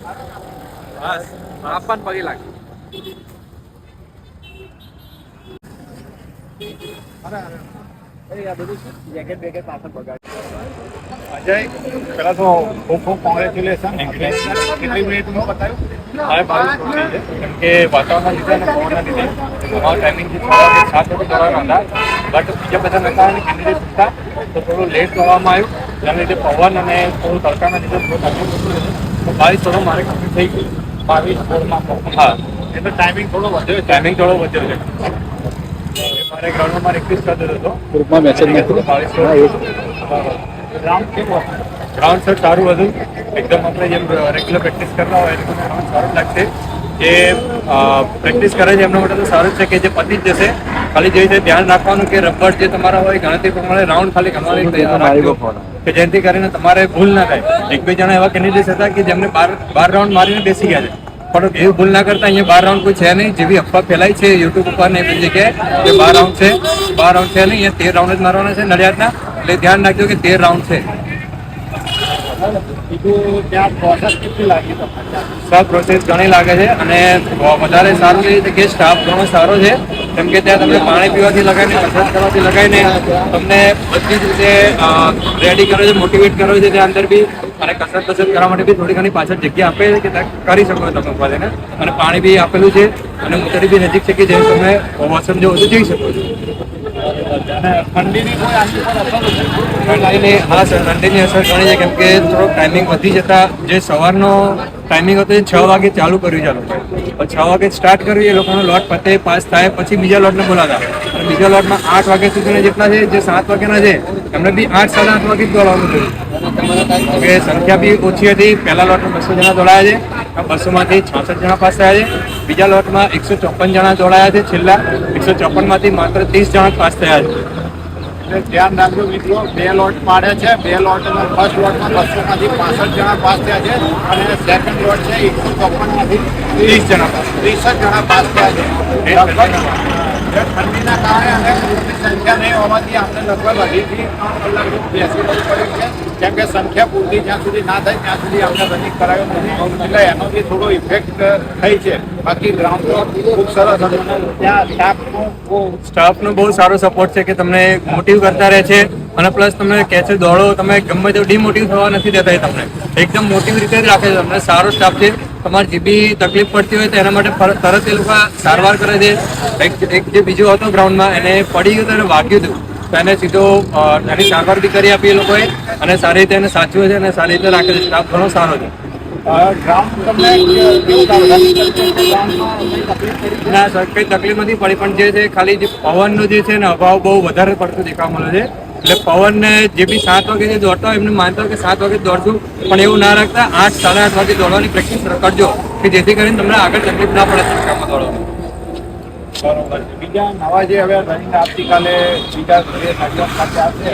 બસ આપણ પગે લાગે. અજય, પેલા તો ખૂબ ખૂબ કોંગ્રેચ્યુલેશન. કેટલી મિનિટમાં બતાવ્યું? મારે 22 મિનિટ છે, કેમ કે વાતાવરણના લીધે અને પવનના લીધે અમારો ટાઈમિંગ જે 6 વાગે 7 વાગે દોડવાના હતા, બટ બીજા બધા નતા અને કેન્ડિડેટ હતા તો થોડું લેટ દોડવામાં આવ્યું. જેના લીધે પવન અને થોડું તડકાના લીધે થોડું તકલીફ હતું. તો 22 દોડો મારે કમ્પ્લીટ થઈ ગયું. 22 દોડમાં હા, એટલે ટાઈમિંગ થોડો વધ્યો છે. મારે ગ્રાઉન્ડમાં મારે 21 કરી દીધો હતો ગ્રુપમાં મેસેજ ગ્રાઉન્ડ સર સારું હતું એકદમ. આપણે જેમ રેગ્યુલર પ્રેક્ટિસ કરતા હોય એ ગ્રાઉન્ડ સારું લાગશે. જે પ્રેક્ટિસ કરે છે એમના માટે તો સારું જ છે કે જે પતી જ જશે. ખાલી જે રીતે ધ્યાન રાખવાનું કે રબર જે તમારા હોય ગણતરી પ્રમાણે રાઉન્ડ ખાલી ગણવાની રાખજો કે જેથી કરીને તમારે ભૂલ ના થાય. એક બે જણા એવા કેન્ડિડેટ હતા કે જેમને 12 રાઉન્ડ મારીને બેસી ગયા છે, પણ એવી ભૂલ ના કરતા. અહીંયા 12 રાઉન્ડ કોઈ છે નહીં. જેવી અફવા ફેલાઈ છે યુટ્યુબ ઉપર ને એવી જગ્યાએ કે 12 રાઉન્ડ છે, 12 રાઉન્ડ છે નહીં. અહીંયા 13 રાઉન્ડ જ મારવાના છે નડિયાદના. એટલે ધ્યાન રાખજો કે 13 રાઉન્ડ છે. સર પ્રોસેસ ઘણી લાગે છે અને વધારે સારું એ કે સ્ટાફ ઘણો સારો છે. કેમ કે ત્યાં તમને પાણી પીવાથી લગાવીને કસરત કરવાથી લગાવીને તમને બધી જ રીતે રેડી કરો છે, મોટિવેટ કરો છે ત્યાં અંદર બી. અને કસરત કરવા માટે બી થોડી ઘણી પાછળ જગ્યા આપે છે કે ત્યાં કરી શકો તમે ઉભા થઈને. અને પાણી બી આપેલું છે અને મોટરી બી નજીક છે કે જેમ તમે વોશરૂમ જેવું તો જઈ શકો છો. ઠંડીની કોઈ હા સર, ઠંડીની અસર ઘણી છે. કેમ કે થોડોક ટાઈમિંગ વધી જતા જે સવારનો ટાઈમિંગ હતો એ 6 વાગે ચાલુ કર્યું. 6 વાગે સ્ટાર્ટ કર્યું. એ લોકોનો લોટ પતે પાસ થાય પછી બીજા લોટને બોલાતા. અને બીજા લોટમાં 8 વાગ્યા સુધીના જેટલા છે, જે 7 વાગ્યાના છે એમને બી 8 સાડા 8 વાગે જ દોડવાનું થયું. કે સંખ્યા બી ઓછી હતી. પહેલા લોટમાં 200 જણા દોડાયા છે, 200માંથી 66 જણા પાસ થયા છે. બીજા લોટમાં 154 જણા દોડાયા છે. છેલ્લા 154માંથી માત્ર 30 જણા પાસ થયા છે. ધ્યાન રાખજો મિત્રો, 2 લોટ પાડે છે. 2 લોટમાં ફર્સ્ટ લોટમાં 200માંથી 65 જણા પાસ થયા છે અને સેકન્ડ લોટ છે 154માંથી 30 જણા પાસ થયા છે. ઠંડીના કારણે અને ગ્રુપની સંખ્યા નહીં હોવાથી આપણે લગભગ 2.5 થી 3 કલાક બેસી પડ્યું છે. કેમ કે સંખ્યા પૂરતી જ્યાં સુધી ના થાય ત્યાં સુધી આપણે રનિંગ કરાવ્યો નથી. એટલે એનો બી થોડો ઇફેક્ટ થઈ છે. બાકી ગ્રાઉન્ડ તો ખૂબ સરસ હતું. ત્યાં સ્ટાફનો બહુ સારો સપોર્ટ છે કે તમને મોટિવ કરતા રહે છે. અને પ્લસ તમને કહે છે દોડો, તમે ગમે તેવું ડિમોટિવ થવા નથી દેતા. એ તમને એકદમ મોટિવ રીતે જ રાખે છે. તમને સારો સ્ટાફ છે. તમારે જે બી તકલીફ પડતી હોય તો એના માટે તરત એ લોકો સારવાર કરે છે. એક જે બીજો હતો ગ્રાઉન્ડમાં, એને પડી ગયું હતું અને વાગ્યું હતું, તો એને સીધો એની સારવાર બી કરી આપી એ લોકોએ. અને સારી રીતે એને સાચવે છે અને સારી રીતે રાખે છે. સ્ટાફ ઘણો સારો છે. ના સર, કઈ તકલીફ નથી પડી. પણ જે છે ખાલી જે પવનનો જે છે ને અભાવ બહુ વધારે પડતો દેખાવા મળે છે. એટલે પવનને જે બી 7 વાગે જે દોડતા હોય એમને માનતા હોય કે 7 વાગે દોડશું, પણ એવું ના રાખતા 8 સાડા 8 વાગે દોડવાની પ્રેક્ટિસ કરજો કે જેથી કરીને તમને આગળ તકલીફ ના પડે તડકામાં દોડવામાં. બરોબર. બીજા નવા જે હવે રનિંગ આવતીકાલે બીજા ખાતે આવશે,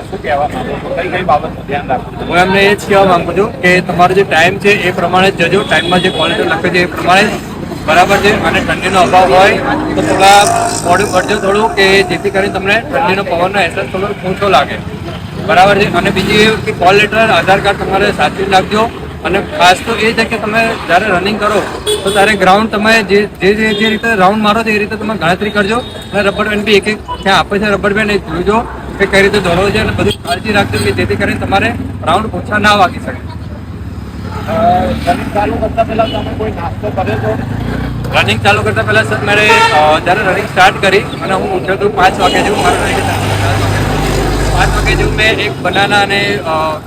શું કહેવા માંગો છો? કઈ બાબતનું ધ્યાન રાખવું? હું એમને એ જ કહેવા માંગુ છું કે તમારો જે ટાઈમ છે એ પ્રમાણે જ જજો. ટાઈમમાં જે ક્વોલિટી લખે છે એ પ્રમાણે બરાબર છે. અને ઠંડીનો અભાવ હોય તો થોડા મોડું કરજો થોડું, કે જેથી કરીને તમને ઠંડીનો પવનનો અહેસાસ થોડો ઓછો લાગે. બરાબર છે. અને બીજી એ કે કોલ લેટર, આધાર કાર્ડ તમારે સાચવી રાખજો. અને ખાસ તો એ છે કે તમે જ્યારે રનિંગ કરો તો ત્યારે ગ્રાઉન્ડ તમે જે રીતે રાઉન્ડ મારો છો એ રીતે તમે ગણતરી કરજો. અને રબર બેન્ડ બી એક ત્યાં આપે છે રબર બેન્ડ, એ જોઈજો કે કઈ રીતે દોડવો છે. અને બધી કાળજી રાખજો કે જેથી કરીને તમારે રાઉન્ડ ઓછા ના વાગી શકે. રનિંગ ચાલુ કરતા પહેલા તમે કોઈ નાસ્તો કર્યો છો? રનિંગ ચાલુ કરતા પહેલા સર મારે જ્યારે રનિંગ સ્ટાર્ટ કરી અને હું ઉઠ્યો હતો 5 વાગે જેવું, મારું 5 વાગે જેવું મેં એક બનાના અને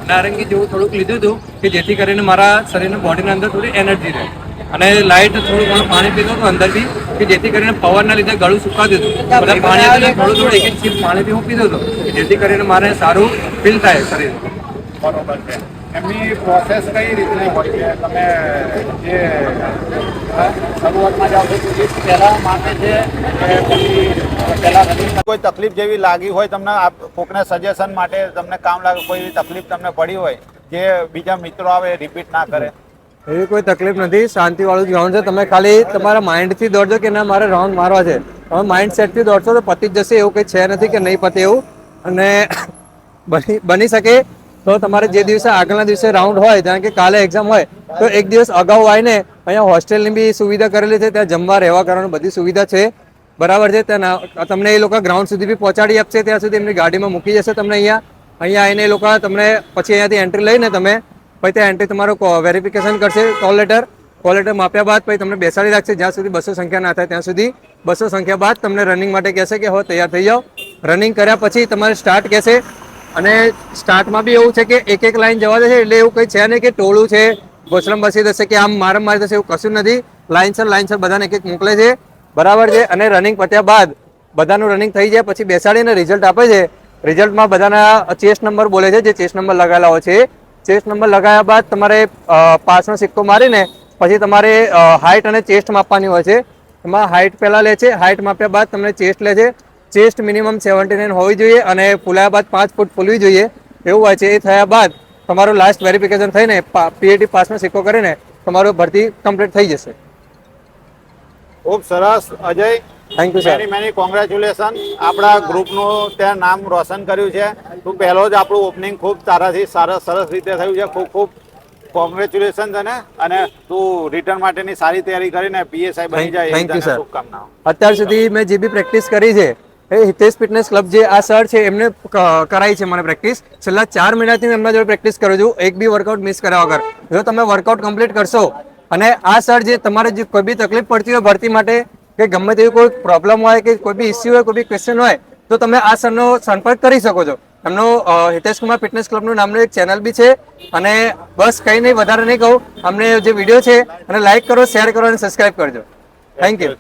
નારંગી જેવું થોડુંક લીધું હતું કે જેથી કરીને મારા શરીરના બોડીના અંદર થોડી એનર્જી રહે. અને લાઇટ થોડું ઘણું પાણી પીધું હતું અંદર બી, કે જેથી કરીને પવનના લીધે ગળું સુકાતું હતું. બધા પાણી થોડું થોડું એક સીપ પાણી બી હું પીધું હતું જેથી કરીને મારે સારું ફીલ થાય શરીર. બરોબર છે. એમની પ્રોસેસ કઈ રીતની હોય છે? તમે જે શરૂઆતમાં જાઓ છો પહેલાં માને છે કે પછી પહેલાં કોઈ તકલીફ જેવી લાગી હોય તમને, કોકને સજેશન માટે તમને કામ લાગે, કોઈ એવી તકલીફ તમને પડી હોય જે બીજા મિત્રો આવે રિપીટ ના કરે? એવી કોઈ તકલીફ નથી. શાંતિવાળું ગ્રાઉન્ડ છે. તમે ખાલી તમારા માઇન્ડથી દોડજો કે ના મારે રાઉન્ડ મારવા છે. તમે માઇન્ડ સેટથી દોડશો તો પતી જ જશે. એવું કંઈ છે નથી કે નહીં પતે એવું. અને બની શકે તો તમારે જે દિવસે આગળના દિવસે રાઉન્ડ હોય, જાણે કે કાલે એક્ઝામ હોય, તો એક દિવસ અગાઉ આવીને અહીંયા હોસ્ટેલની બી સુવિધા કરેલી છે. ત્યાં જમવા રહેવા કરવાની બધી સુવિધા છે, બરાબર છે. ત્યાં તમને એ લોકો ગ્રાઉન્ડ સુધી બી પહોંચાડી આપશે, ત્યાં સુધી એમની ગાડીમાં મૂકી જશે તમને. અહીંયા આવીને એ લોકો તમને પછી અહીંયાથી એન્ટ્રી લઈને તમે પછી ત્યાં એન્ટ્રી તમારું વેરિફિકેશન કરશે. કોલ લેટર માપ્યા બાદ પછી તમને બેસાડી રાખશે. જ્યાં સુધી 200 સંખ્યા ના થાય ત્યાં સુધી 200 સંખ્યા બાદ તમને રનિંગ માટે કહેશે કે હો તૈયાર થઈ જાઓ. રનિંગ કર્યા પછી તમારે સ્ટાર્ટ કહેશે. અને સ્ટાર્ટમાં બી એવું છે કે એક એક લાઈન જવા દેશે, એટલે એવું કંઈ છે નહીં કે ટોળું છે ગોચરમ બસી દેશે કે આમ મારી દેશે, એવું કશું નથી. લાઈનસર બધાને એક એક મોકલે છે, બરાબર છે. અને રનિંગ પત્યા બાદ બધાનું રનિંગ થઈ જાય પછી બેસાડીને રિઝલ્ટ આપે છે. રિઝલ્ટમાં બધાના ચેસ્ટ નંબર બોલે છે, જે ચેસ્ટ નંબર લગાવેલા હોય છે. ચેસ્ટ નંબર લગાવ્યા બાદ તમારે પાસનો સિક્કો મારીને પછી તમારે હાઇટ અને ચેસ્ટ માપવાની હોય છે. એમાં હાઇટ પહેલાં લે છે, હાઇટ માપ્યા બાદ તમને ચેસ્ટ લે છે. ચેસ્ટ મિનિમમ 79 હોવી જોઈએ અને ફૂલાયા બાદ 5 ફૂટ ફૂલવી જોઈએ, એવું હોય છે. એ થયા બાદ તમારું લાસ્ટ વેરિફિકેશન થઈને પીએટી પાસનો સિક્કો કરીને તમારું ભરતી કમ્પ્લીટ થઈ જશે. ખૂબ સરસ Ajay, thank you sir. Many congratulation. આપણા ગ્રુપનું ત્યાં નામ રોશન કર્યું છે. તું પહેલો જ આપણું ઓપનિંગ ખૂબ તારાથી સરસ રીતે થયું છે. ખૂબ ખૂબ કોંગ્રેચ્યુલેશન તને, અને તું રિટર્ન માટેની સારી તૈયારી કરીને પીએસઆઈ બની જાય થેન્ક યુ એવી તને સર. શુભકામનાઓ. અત્યાર સુધી મેં જે બી પ્રેક્ટિસ કરી છે એ હિતેશ ફિટનેસ ક્લબ જે આ સર છે એમને કરાઈ છે મને પ્રેક્ટિસ. છેલ્લા 4 મહિનાથી એમના જોડે પ્રેક્ટિસ કરું છું, એક બી વર્કઆઉટ મિસ કર્યા વગર. જો તમે વર્કઆઉટ કમ્પ્લીટ કરશો અને આ સર જે તમારે જે કોઈ બી તકલીફ પડતી હોય ભરતી માટે, કે ગમે તેવી કોઈ પ્રોબ્લેમ હોય કે કોઈ બી ઇસ્યુ હોય, કોઈ બી ક્વેશ્ચન હોય, તો તમે આ સરનો સંપર્ક કરી શકો છો. એમનો હિતેશ કુમાર ફિટનેસ ક્લબનું નામનું એક ચેનલ બી છે. અને બસ કંઈ નહીં, વધારે નહીં કહું. અમને જે વિડીયો છે અને લાઈક કરો, શેર કરો અને સબસ્ક્રાઈબ કરજો. Thank you.